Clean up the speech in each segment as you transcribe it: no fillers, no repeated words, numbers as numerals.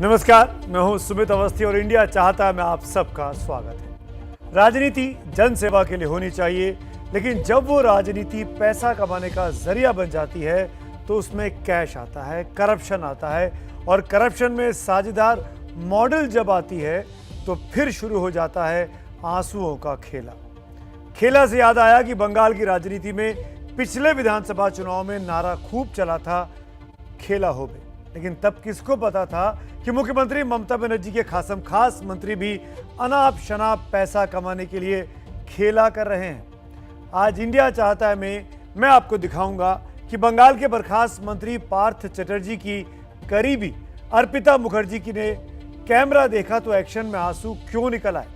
नमस्कार, मैं हूं सुमित अवस्थी और इंडिया चाहता है में आप सबका स्वागत है। राजनीति जन सेवा के लिए होनी चाहिए, लेकिन जब वो राजनीति पैसा कमाने का जरिया बन जाती है तो उसमें कैश आता है, करप्शन आता है, और करप्शन में साझेदार मॉडल जब आती है तो फिर शुरू हो जाता है आंसुओं का खेला। खेला से याद आया कि बंगाल की राजनीति में पिछले विधानसभा चुनाव में नारा खूब चला था, खेला हो बे। लेकिन तब किसको पता था कि मुख्यमंत्री ममता बनर्जी के खासम खास मंत्री भी अनाप शनाप पैसा कमाने के लिए खेला कर रहे हैं। आज इंडिया चाहता है में मैं आपको दिखाऊंगा कि बंगाल के बर्खास्त मंत्री पार्थ चटर्जी की करीबी अर्पिता मुखर्जी की ने कैमरा देखा तो एक्शन में आंसू क्यों निकल आए।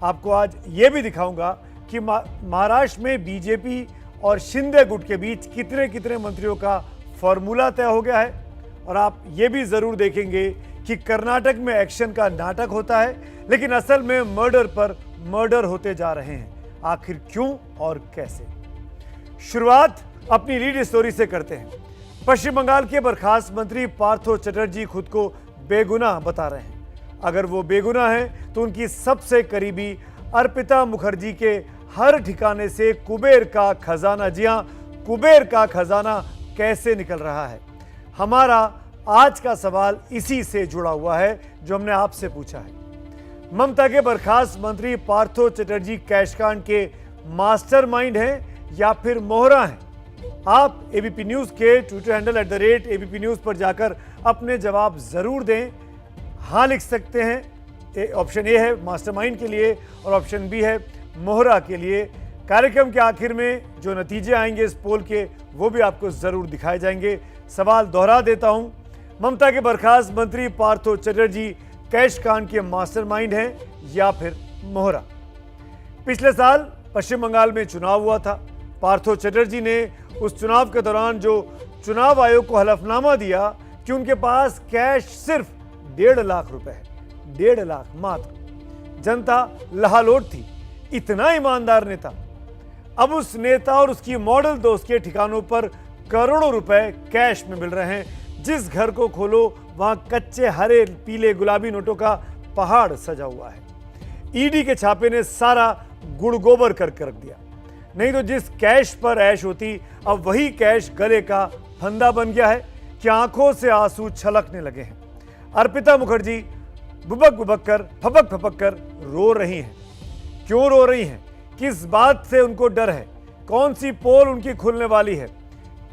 आपको आज ये भी दिखाऊंगा कि महाराष्ट्र में बीजेपी और शिंदे गुट के बीच कितने कितने मंत्रियों का फॉर्मूला तय हो गया है, और आप ये भी जरूर देखेंगे कि कर्नाटक में एक्शन का नाटक होता है लेकिन असल में मर्डर पर मर्डर होते जा रहे हैं। आखिर क्यों और कैसे? शुरुआत अपनी लीड स्टोरी से करते हैं। पश्चिम बंगाल के बर्खास्त मंत्री पार्थो चटर्जी खुद को बेगुनाह बता रहे हैं। अगर वो बेगुनाह हैं तो उनकी सबसे करीबी अर्पिता मुखर्जी के हर ठिकाने से कुबेर का खजाना, जी हां, कुबेर का खजाना कैसे निकल रहा है? हमारा आज का सवाल इसी से जुड़ा हुआ है जो हमने आपसे पूछा है। ममता के बर्खास्त मंत्री पार्थो चटर्जी कैशकांड के मास्टरमाइंड हैं या फिर मोहरा हैं? आप एबीपी न्यूज के ट्विटर हैंडल @ABP न्यूज पर जाकर अपने जवाब जरूर दें। हाँ लिख सकते हैं, ऑप्शन ए है मास्टरमाइंड के लिए और ऑप्शन बी है मोहरा के लिए। कार्यक्रम के आखिर में जो नतीजे आएंगे इस पोल के वो भी आपको जरूर दिखाए जाएंगे। सवाल दोहरा देता हूं, ममता के बर्खास्त मंत्री पार्थो चटर्जी कैश कांड के मास्टरमाइंड हैं या फिर मोहरा? पिछले साल पश्चिम बंगाल में चुनाव हुआ था। पार्थो चटर्जी ने उस चुनाव के दौरान जो चुनाव आयोग को हलफनामा दिया कि उनके पास कैश सिर्फ 1.5 लाख रुपए है, 1.5 लाख मात्र। जनता लहालोट थी, इतना ईमानदार नेता। अब उस नेता और उसकी मॉडल दोस्त के ठिकानों पर करोड़ों रुपए कैश में मिल रहे हैं। जिस घर को खोलो वहां कच्चे हरे पीले गुलाबी नोटों का पहाड़ सजा हुआ है। ईडी के छापे ने सारा गुड़ गोबर करके रख दिया। नहीं तो जिस कैश पर ऐश होती, अब वही कैश गले का फंदा बन गया है कि आंखों से आंसू छलकने लगे हैं। अर्पिता मुखर्जी बुबक बुबक कर, फपक फपक कर रो रही हैं। क्यों रो रही हैं? किस बात से उनको डर है? कौन सी पोल उनकी खुलने वाली है?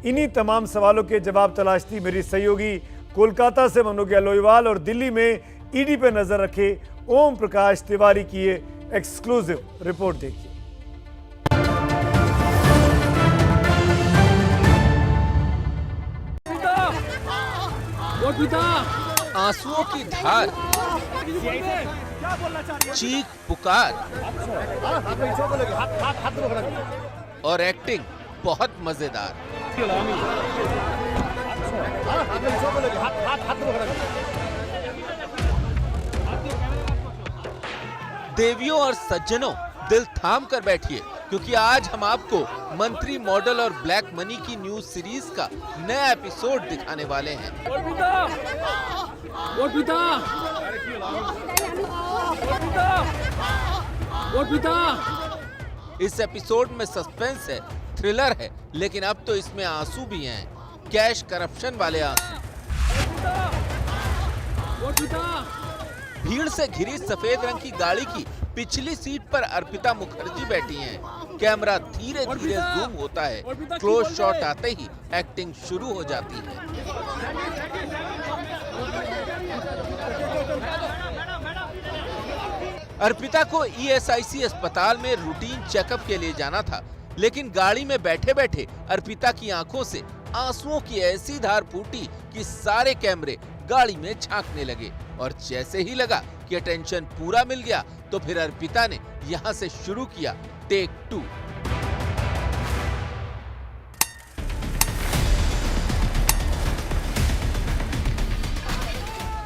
इन्हीं तमाम सवालों के जवाब तलाशती मेरी सहयोगी कोलकाता से मनोज्ञा लोईवाल और दिल्ली में ईडी पे नजर रखे ओम प्रकाश तिवारी की ये एक्सक्लूसिव रिपोर्ट देखिए। आंसुओं की धार, चीख पुकार और एक्टिंग बहुत मजेदार। देवियों और सज्जनों, दिल थाम कर बैठिए, क्योंकि आज हम आपको मंत्री मॉडल और ब्लैक मनी की न्यूज सीरीज का नया एपिसोड दिखाने वाले हैं। इस एपिसोड में सस्पेंस है, थ्रिलर है, लेकिन अब तो इसमें आंसू भी हैं। कैश करप्शन वाले आंसू। भीड़ से घिरी सफेद रंग की गाड़ी की पिछली सीट पर अर्पिता मुखर्जी बैठी हैं। कैमरा धीरे धीरे जूम होता है। क्लोज शॉट आते ही एक्टिंग शुरू हो जाती है। अर्पिता को ESIC अस्पताल में रूटीन चेकअप के लिए जाना था, लेकिन गाड़ी में बैठे बैठे अर्पिता की आंखों से आंसुओं की ऐसी धार फूटी कि सारे कैमरे गाड़ी में झांकने लगे। और जैसे ही लगा कि अटेंशन पूरा मिल गया तो फिर अर्पिता ने यहां से शुरू किया टेक 2।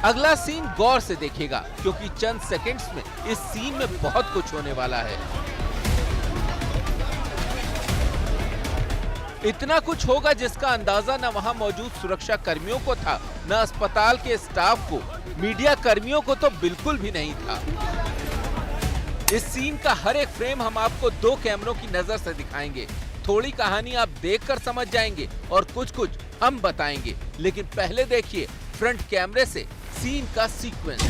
अगला सीन गौर से देखिएगा, क्योंकि चंद सेकंड्स में इस सीन में बहुत कुछ होने वाला है। इतना कुछ होगा जिसका अंदाजा न वहां मौजूद सुरक्षा कर्मियों को था, न अस्पताल के स्टाफ को, मीडिया कर्मियों को तो बिल्कुल भी नहीं था। इस सीन का हर एक फ्रेम हम आपको 2 कैमरों की नजर से दिखाएंगे। थोड़ी कहानी आप देखकर समझ जाएंगे और कुछ हम बताएंगे, लेकिन पहले देखिए फ्रंट कैमरे से सीन का सीक्वेंस।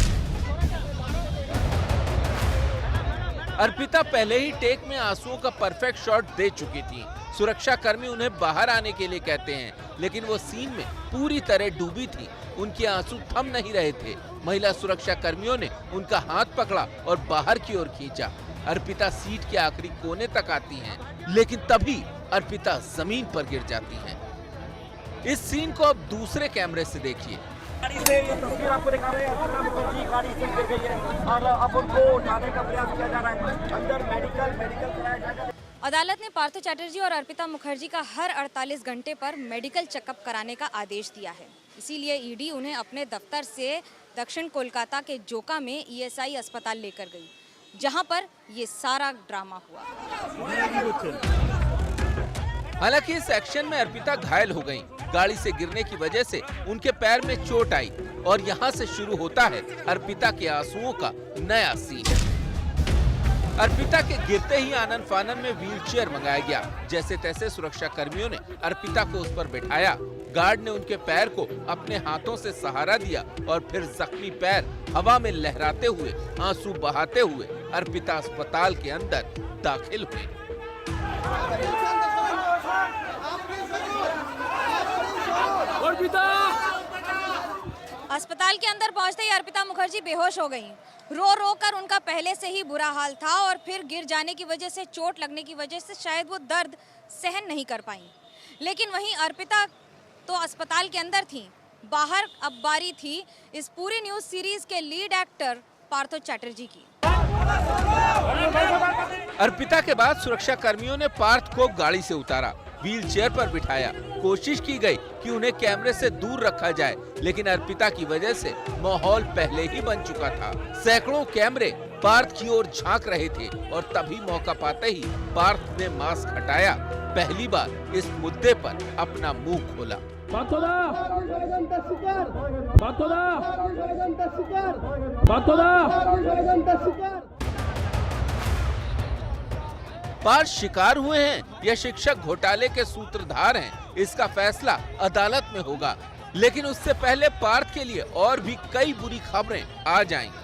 अर्पिता पहले ही टेक में आंसुओं का परफेक्ट शॉट दे चुकी थी। सुरक्षा कर्मी उन्हें बाहर आने के लिए कहते हैं, लेकिन वो सीन में पूरी तरह डूबी थी। उनके आंसू थम नहीं रहे थे। महिला सुरक्षा कर्मियों ने उनका हाथ पकड़ा और बाहर की ओर खींचा। अर्पिता सीट के आखिरी कोने तक आती हैं, लेकिन तभी अर्पिता जमीन पर गिर जाती हैं। इस सीन को अब दूसरे कैमरे से देखिए। गाड़ी से ये तस्वीर आपको दिखा रहे हैं, अर्पिता मुखर्जी गाड़ी से गिर गई है और अब उनको उठाने का प्रयास किया जा रहा है। अंदर मेडिकल कराया जाएगा। अदालत ने पार्थो चैटर्जी और अर्पिता मुखर्जी का हर 48 घंटे पर मेडिकल चेकअप कराने का आदेश दिया है। इसीलिए ईडी उन्हें अपने दफ्तर से दक्षिण कोलकाता के जोका में ईएसआई अस्पताल लेकर गई, जहां पर ये सारा ड्रामा हुआ। हालांकि इस एक्शन में अर्पिता घायल हो गईं। गाड़ी से गिरने की वजह से उनके पैर में चोट आई और यहाँ से शुरू होता है अर्पिता के आंसुओं का नया सीन। अर्पिता के गिरते ही आनन फानन में व्हीलचेयर मंगाया गया। जैसे तैसे सुरक्षा कर्मियों ने अर्पिता को उस पर बिठाया। गार्ड ने उनके पैर को अपने हाथों से सहारा दिया और फिर जख्मी पैर हवा में लहराते हुए, आंसू बहाते हुए अर्पिता अस्पताल के अंदर दाखिल हुए। अस्पताल के अंदर पहुंचते ही अर्पिता मुखर्जी बेहोश हो गईं। रो कर उनका पहले से ही बुरा हाल था और फिर गिर जाने की वजह से, चोट लगने की वजह से शायद वो दर्द सहन नहीं कर पाई। लेकिन वहीं अर्पिता तो अस्पताल के अंदर थी, बाहर अब बारी थी इस पूरी न्यूज सीरीज के लीड एक्टर पार्थो चैटर्जी की। अर्पिता के बाद सुरक्षा कर्मियों ने पार्थ को गाड़ी से उतारा, व्हील चेयर पर बिठाया। कोशिश की गई कि उन्हें कैमरे से दूर रखा जाए, लेकिन अर्पिता की वजह से माहौल पहले ही बन चुका था। सैकड़ों कैमरे पार्थ की ओर झांक रहे थे और तभी मौका पाते ही पार्थ ने मास्क हटाया। पहली बार इस मुद्दे पर अपना मुंह खोला। पार्थ शिकार हुए हैं या शिक्षक घोटाले के सूत्रधार हैं, इसका फैसला अदालत में होगा। लेकिन उससे पहले पार्थ के लिए और भी कई बुरी खबरें आ जाएंगी।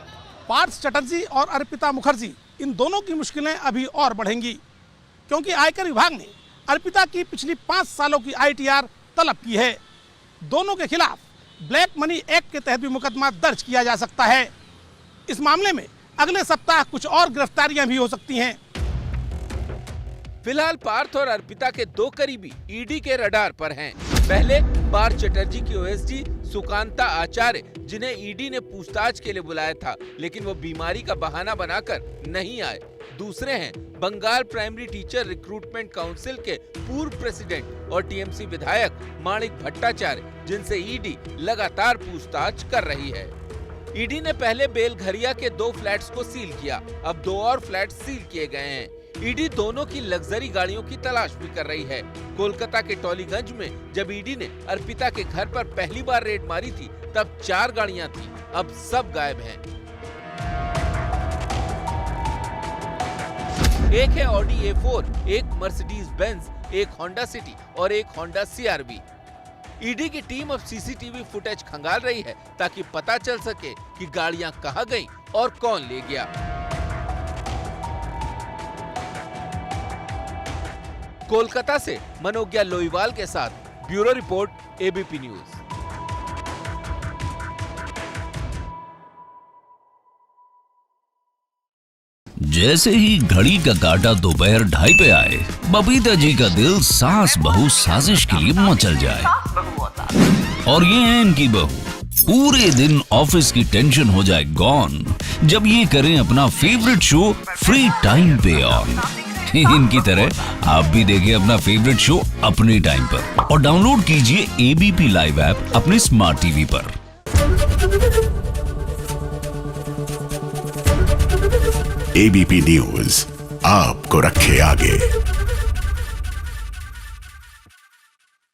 पार्थ चैटर्जी और अर्पिता मुखर्जी, इन दोनों की मुश्किलें अभी और बढ़ेंगी, क्योंकि आयकर विभाग ने अर्पिता की पिछली 5 सालों की ITR तलब की है। दोनों के खिलाफ ब्लैक मनी एक्ट के तहत भी मुकदमा दर्ज किया जा सकता है। इस मामले में अगले सप्ताह कुछ और गिरफ्तारियां भी हो सकती हैं। फिलहाल पार्थ और अर्पिता के 2 करीबी ईडी के रडार पर हैं। पहले पार्थ चैटर्जी की OSD सुकांता आचार्य, जिन्हें ईडी ने पूछताछ के लिए बुलाया था, लेकिन वो बीमारी का बहाना बनाकर नहीं आए। दूसरे हैं Bengal primary teacher recruitment council के पूर्व प्रेसिडेंट और TMC विधायक माणिक भट्टाचार्य, जिनसे ईडी लगातार पूछताछ कर रही है। ईडी ने पहले बेलघरिया के 2 फ्लैट्स को सील किया, अब 2 और फ्लैट सील किए गए हैं। ईडी दोनों की लग्जरी गाड़ियों की तलाश भी कर रही है। कोलकाता के टॉलीगंज में जब ईडी ने अर्पिता के घर पर पहली बार रेड मारी थी, तब 4 गाड़ियां थी, अब सब गायब हैं। एक है ऑडी A4, एक मर्सिडीज बेंज, एक होंडा सिटी और एक होंडा CRV। ईडी की टीम अब CCTV फुटेज खंगाल रही है ताकि पता चल सके कि गाड़ियां कहां गईं और कौन ले गया। कोलकाता से मनोज्ञा लोईवाल के साथ ब्यूरो रिपोर्ट, ABP न्यूज। जैसे ही घड़ी का काटा दोपहर 2:30 पे आए, बबीता जी का दिल सास बहू साजिश के लिए मचल जाए। और ये है इनकी बहू, पूरे दिन ऑफिस की टेंशन हो जाए गॉन जब ये करें अपना फेवरेट शो फ्री टाइम पे ऑन। इनकी तरह आप भी देखें अपना फेवरेट शो अपने टाइम पर और डाउनलोड कीजिए ABP लाइव ऐप अपने स्मार्ट टीवी पर। ABP न्यूज आपको रखे आगे।